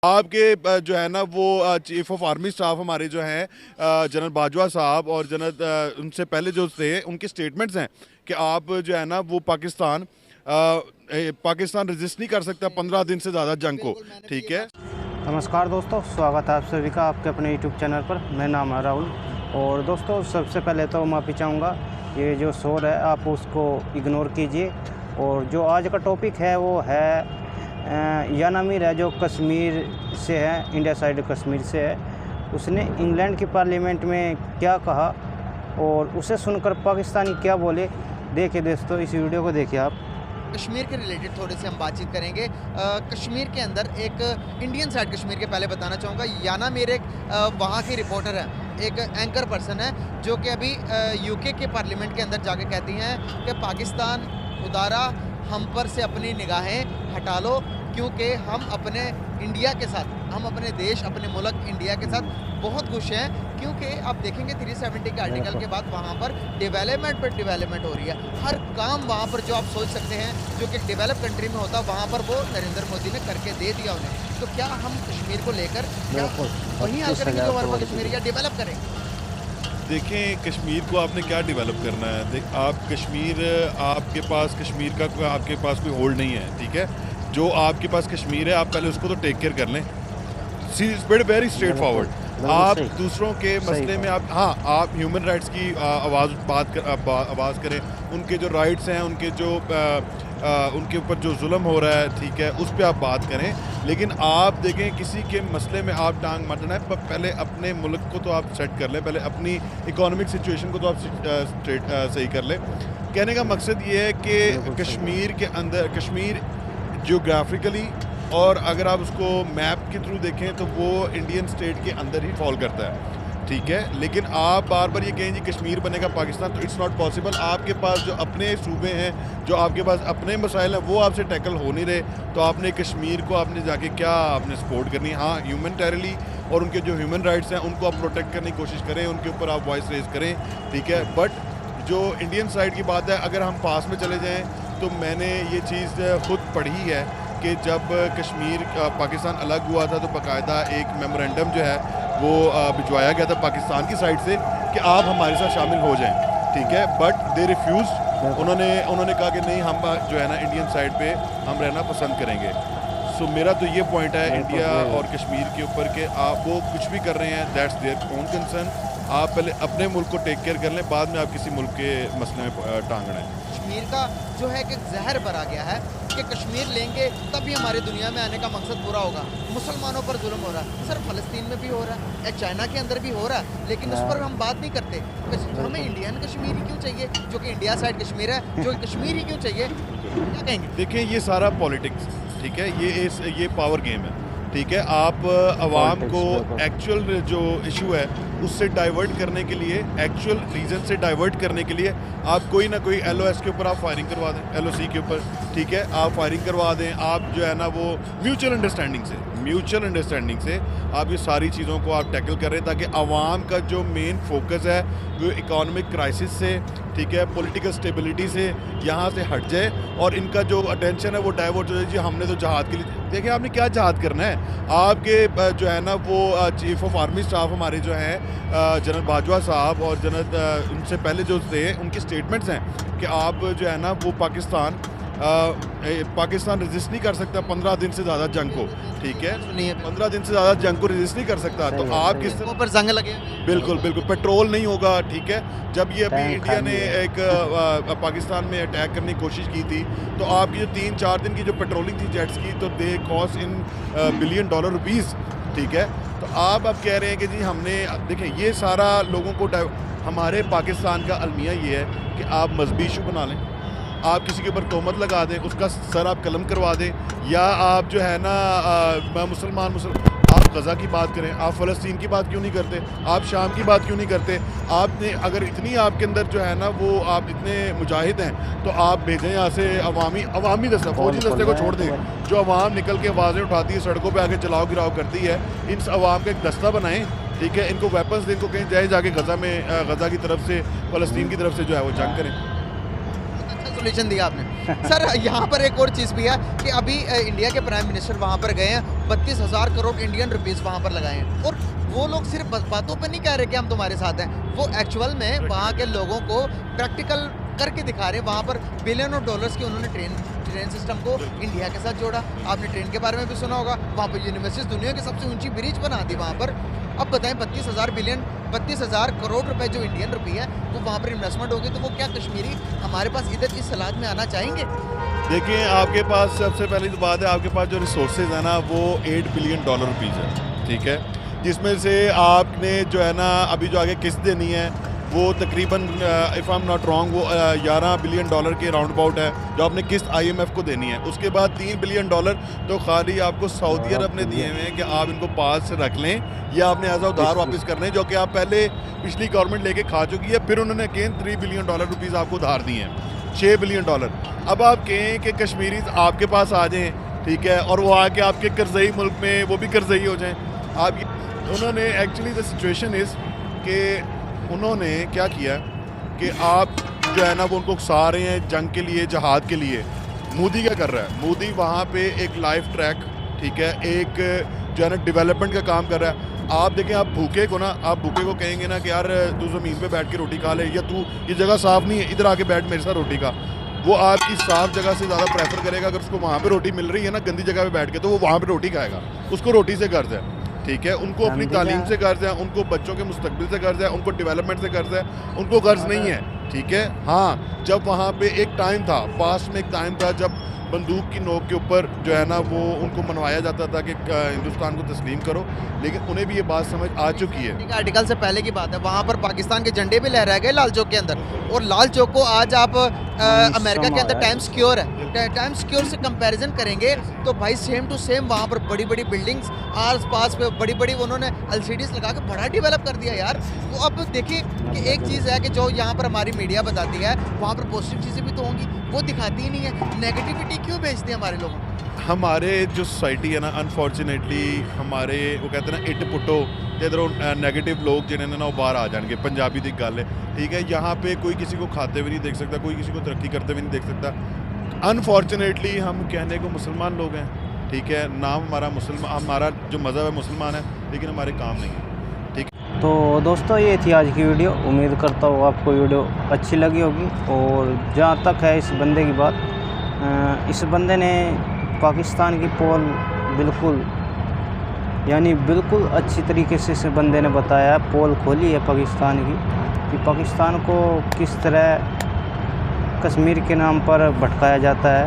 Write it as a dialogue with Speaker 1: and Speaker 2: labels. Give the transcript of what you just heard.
Speaker 1: आपके जो है ना वो चीफ ऑफ आर्मी स्टाफ हमारे जो हैं जनरल बाजवा साहब और जनरल उनसे पहले जो थे उनके स्टेटमेंट्स हैं कि आप जो है ना वो पाकिस्तान रेजिस्ट नहीं कर सकता 15 दिन से ज़्यादा जंग को। ठीक है,
Speaker 2: नमस्कार दोस्तों, स्वागत है आप सभी का आपके अपने यूट्यूब चैनल पर। मेरा नाम है राहुल। और दोस्तों सबसे पहले तो माफ़ी चाहूँगा, ये जो शोर है आप उसको इग्नोर कीजिए। और जो आज का टॉपिक है वो है यानामीर है, जो कश्मीर से है, इंडिया साइड कश्मीर से है। उसने इंग्लैंड की पार्लियामेंट में क्या कहा और उसे सुनकर पाकिस्तानी क्या बोले, देखिए दोस्तों, इस वीडियो को देखिए आप।
Speaker 3: कश्मीर के रिलेटेड थोड़े से हम बातचीत करेंगे। कश्मीर के अंदर एक इंडियन साइड कश्मीर के पहले बताना चाहूँगा, यानामीर एक वहाँ की रिपोर्टर है, एक एंकर पर्सन है, जो कि अभी यूके के पार्लियामेंट के अंदर जाके कहती हैं कि पाकिस्तान खुदारा हम पर से अपनी निगाहें हटा लो, क्योंकि हम अपने इंडिया के साथ, हम अपने देश, अपने मुल्क इंडिया के साथ बहुत खुश हैं। क्योंकि आप देखेंगे 370 के आर्टिकल के बाद वहाँ पर डेवलपमेंट पर डेवलपमेंट हो रही है। हर काम वहाँ पर जो आप सोच सकते हैं जो कि डेवलप कंट्री में होता है, वहाँ पर वो नरेंद्र मोदी ने करके दे दिया उन्हें। तो क्या हम कश्मीर को लेकर वहीं आकर जो वर्मा कश्मीर या डेवलप करेंगे?
Speaker 1: देखें कश्मीर को आपने क्या डेवलप करना है। आप कश्मीर, आपके पास कश्मीर का आपके पास कोई होल्ड नहीं है। ठीक है, जो आपके पास कश्मीर है आप पहले उसको तो टेक केयर कर लें। Very straight forward. आप दूसरों के मसले में आप ह्यूमन राइट्स की आवाज़ करें, उनके जो राइट्स हैं, उनके जो उनके ऊपर जो जुल्म हो रहा है, ठीक है, उस पर आप बात करें। लेकिन आप देखें किसी के मसले में आप टांग मत अड़ाएं। पहले अपने मुल्क को तो आप सेट कर लें, पहले अपनी इकोनॉमिक सिचुएशन को तो आप सही कर लें। कहने का मकसद ये है कि कश्मीर के अंदर, कश्मीर जियोग्राफिकली, और अगर आप उसको मैप के थ्रू देखें तो वो इंडियन स्टेट के अंदर ही फॉल करता है। ठीक है, लेकिन आप बार बार ये कहें जी कश्मीर बनेगा पाकिस्तान, तो इट्स नॉट पॉसिबल। आपके पास जो अपने सूबे हैं, जो आपके पास अपने मसाइल हैं, वो आपसे टैकल हो नहीं रहे, तो आपने कश्मीर को आपने जाके क्या आपने सपोर्ट करनी है? हाँ, ह्यूमनिटेरियली और उनके जो ह्यूमन राइट्स हैं उनको आप प्रोटेक्ट करने की कोशिश करें, उनके ऊपर आप वॉइस रेज करें। ठीक है, बट जो इंडियन साइड की बात है, अगर हम पास में चले जाएँ तो मैंने ये चीज़ खुद पढ़ी है कि जब कश्मीर पाकिस्तान अलग हुआ था तो बाकायदा एक मेमोरेंडम जो है वो भिजवाया गया था पाकिस्तान की साइड से कि आप हमारे साथ शामिल हो जाएं। ठीक है, बट दे रिफ्यूज। उन्होंने कहा कि नहीं, हम जो है ना इंडियन साइड पे हम रहना पसंद करेंगे। सो मेरा तो ये पॉइंट है इंडिया और कश्मीर के ऊपर कि आप वो कुछ भी कर रहे हैं, दैट्स देयर ओन कंसर्न। आप पहले अपने मुल्क को टेक केयर कर लें, बाद में आप किसी मुल्क के मसले में टांग अड़ाएं।
Speaker 3: कश्मीर का जो है कि जहर भरा गया है कि कश्मीर लेंगे तभी हमारी दुनिया में आने का मकसद पूरा होगा। मुसलमानों पर जुल्म हो रहा है, सर फ़लस्तीन में भी हो रहा है, चाइना के अंदर भी हो रहा है, लेकिन उस पर हम बात नहीं करते। हमें इंडियन कश्मीर ही क्यों चाहिए, जो कि इंडिया साइड कश्मीर है, जो कि कश्मीर ही क्यों चाहिए? क्या कहेंगे?
Speaker 1: देखिए ये सारा पॉलिटिक्स, ठीक है, ये पावर गेम है। ठीक है, आप आवाम को एक्चुअल जो इशू है उससे डाइवर्ट करने के लिए, एक्चुअल रीज़न से डाइवर्ट करने के लिए आप कोई ना कोई LOS के ऊपर आप फायरिंग करवा दें, LOC के ऊपर। ठीक है, आप फायरिंग करवा दें। आप जो है ना वो म्यूचुअल अंडरस्टैंडिंग से आप ये सारी चीज़ों को आप टैकल कर रहे हैं, ताकि आवाम का जो मेन फोकस है वो इकोनॉमिक क्राइसिस से, ठीक है, पॉलिटिकल स्टेबिलिटी से यहाँ से हट जाए और इनका जो अटेंशन है वो डाइवर्ट हो जाए। जी हमने तो जहाद के लिए, देखिए आपने क्या जहाद करना है। आपके जो है ना वो चीफ ऑफ आर्मी स्टाफ हमारे जो हैं जनरल बाजवा साहब और जनरल उनसे पहले जो थे उनके स्टेटमेंट्स हैं कि आप जो है ना वो पाकिस्तान रेजिस्ट नहीं कर सकता 15 दिन से ज़्यादा जंग को। ठीक है, 15 दिन से ज़्यादा जंग को रेजिस्ट नहीं कर सकता, तो आप किस
Speaker 3: ऊपर जंग लगे?
Speaker 1: बिल्कुल पेट्रोल नहीं होगा। ठीक है, जब ये अभी इंडिया ने एक पाकिस्तान में अटैक करने की कोशिश की थी, तो आपकी जो 3-4 दिन की जो पेट्रोलिंग थी जेट्स की, तो दे कॉस्ट इन $1 बिलियन। ठीक है, तो आप अब कह रहे हैं कि जी हमने, देखें ये सारा लोगों को, हमारे पाकिस्तान का अलमिया ये है कि आप मजहबी इशू बना लें, आप किसी के ऊपर तोहमत लगा दें, उसका सर आप कलम करवा दें, या आप जो है ना मुसलमान आप गज़ा की बात करें, आप फ़लस्तीन की बात क्यों नहीं करते, आप शाम की बात क्यों नहीं करते? आपने अगर इतनी आपके अंदर जो है ना वो आप इतने मुजाहिद हैं, तो आप भेजें यहाँ से अवामी दस्ता, फौजी दस्ते को छोड़ दें। जो अवाम निकल के आवाज़ें उठाती है, सड़कों पे आके चलाओ गिराव करती है, इन अवाम का एक दस्ता बनाएं। ठीक है, इनको वेपन्स दें, इनको कहीं जाए जाके गज़ा की तरफ से, फ़लस्तीन की तरफ से जो है वो जंग करें।
Speaker 3: सोल्यूशन दिया आपने। सर यहाँ पर एक और चीज़ भी है कि अभी इंडिया के प्राइम मिनिस्टर वहाँ पर गए हैं, 32,000 करोड़ इंडियन रुपीस वहाँ पर लगाए हैं। और वो लोग सिर्फ बातों पे नहीं कह रहे कि हम तुम्हारे साथ हैं, वो एक्चुअल में वहाँ के लोगों को प्रैक्टिकल करके दिखा रहे हैं। वहाँ पर बिलियन ऑफ डॉलर्स की उन्होंने ट्रेन सिस्टम को इंडिया के साथ जोड़ा। आपने ट्रेन के बारे में भी सुना होगा, वहाँ पर यूनिवर्सिटीज दुनिया की सबसे ऊंची ब्रिज बना दी वहाँ पर। अब बताएं 32,000 करोड़ रुपए जो इंडियन रुपी है वो वहाँ पर इन्वेस्टमेंट होगी, तो वो क्या कश्मीरी हमारे पास इधर इस सलाद में आना चाहेंगे?
Speaker 1: देखिए, आपके पास सबसे पहली तो बात है, आपके पास जो रिसोर्सेज है ना वो $8 बिलियन रुपीज़ है, ठीक है, जिसमें से आपने जो है ना अभी जो आगे किस्त देनी है वो तकरीबन if I am not wrong वो $11 बिलियन के राउंड अबाउट है जो आपने किस्त IMF को देनी है। उसके बाद $3 बिलियन तो खाली आपको सऊदी अरब ने दिए हुए हैं कि आप इनको पास से रख लें या आपने एज उधार वापस करने हैं, जो कि आप पहले पिछली गवर्नमेंट लेके खा चुकी है। फिर उन्होंने अगेन $3 बिलियन रुपीज़ आपको उधार दिए हैं, $6 बिलियन। अब आप कहें कि कश्मीरी आपके पास आ जाएँ, ठीक है, और वो आके आपके कर्जई मुल्क में वो भी कर्जई हो जाएँ। आप उन्होंने एक्चुअली द सिचुएशन इज़ कि उन्होंने क्या किया कि आप जो है ना वो उनको उकसा रहे हैं जंग के लिए, जहाद के लिए। मोदी क्या कर रहा है? मोदी वहाँ पे एक लाइफ ट्रैक, ठीक है, एक जो है ना डेवलपमेंट का काम कर रहा है। आप देखें, आप भूखे को ना, आप भूखे को कहेंगे ना कि यार तू ज़मीन पे बैठ के रोटी खा ले, या तू ये जगह साफ़ नहीं है इधर आके बैठ मेरे साथ रोटी खा, वो आपकी साफ़ जगह से ज़्यादा प्रेफर करेगा। अगर उसको वहाँ पे रोटी मिल रही है ना गंदी जगह पे बैठ के, तो वो वहाँ पे रोटी खाएगा। उसको रोटी से गर्ज है, ठीक है, उनको अपनी तालीम से गर्ज है, उनको बच्चों के मुस्तकबिल से गर्ज है, उनको डेवलपमेंट से गर्ज है, उनको गर्ज नहीं है, ठीक है। हाँ, जब वहाँ पे एक टाइम था, पास्ट में एक टाइम था जब बंदूक की नोक के ऊपर जो है ना वो उनको मनवाया जाता था कि हिंदुस्तान को तस्लीम करो, लेकिन उन्हें भी ये बात समझ आ चुकी है।
Speaker 3: आर्टिकल से पहले की बात है, वहाँ पर पाकिस्तान के झंडे भी लहराए गए लाल चौक के अंदर, और लाल चौक को आज आप अमेरिका के अंदर टाइम्स स्क्वायर है, टाइम्स स्क्वायर से कंपैरिजन करेंगे तो भाई सेम टू सेम वहाँ पर बड़ी बड़ी बिल्डिंग्स आस पास पे बड़ी बड़ी उन्होंने LCDs लगा के बड़ा डेवलप कर दिया यार। वो अब देखिए कि एक चीज़ है कि जो यहाँ पर हमारी मीडिया बताती है वहाँ पर पॉजिटिव चीज़ें भी तो होंगी, वो दिखाती ही नहीं है। नेगेटिविटी क्यों भेजते हैं हमारे लोग?
Speaker 1: हमारे जो सोसाइटी है ना, अनफॉर्चुनेटली हमारे वो कहते हैं ना इट पुटो इधरों नेगेटिव लोग जिन्हें ना वो बाहर आ जाएंगे। पंजाबी की गल है, ठीक है, यहाँ पे कोई किसी को खाते हुए नहीं देख सकता, कोई किसी को तरक्की करते हुए नहीं देख सकता। अनफॉर्चुनेटली हम कहने को मुसलमान लोग हैं, ठीक है, नाम हमारा जो मज़हब है मुसलमान है, लेकिन हमारे काम नहीं है, ठीक है।
Speaker 2: तो दोस्तों ये थी आज की वीडियो। उम्मीद करता हूँ आपको वीडियो अच्छी लगी होगी। और जहाँ तक है इस बंदे की बात, इस बंदे ने पाकिस्तान की पोल बिल्कुल अच्छी तरीके से इस बंदे ने बताया, पोल खोली है पाकिस्तान की कि पाकिस्तान को किस तरह कश्मीर के नाम पर भटकाया जाता है।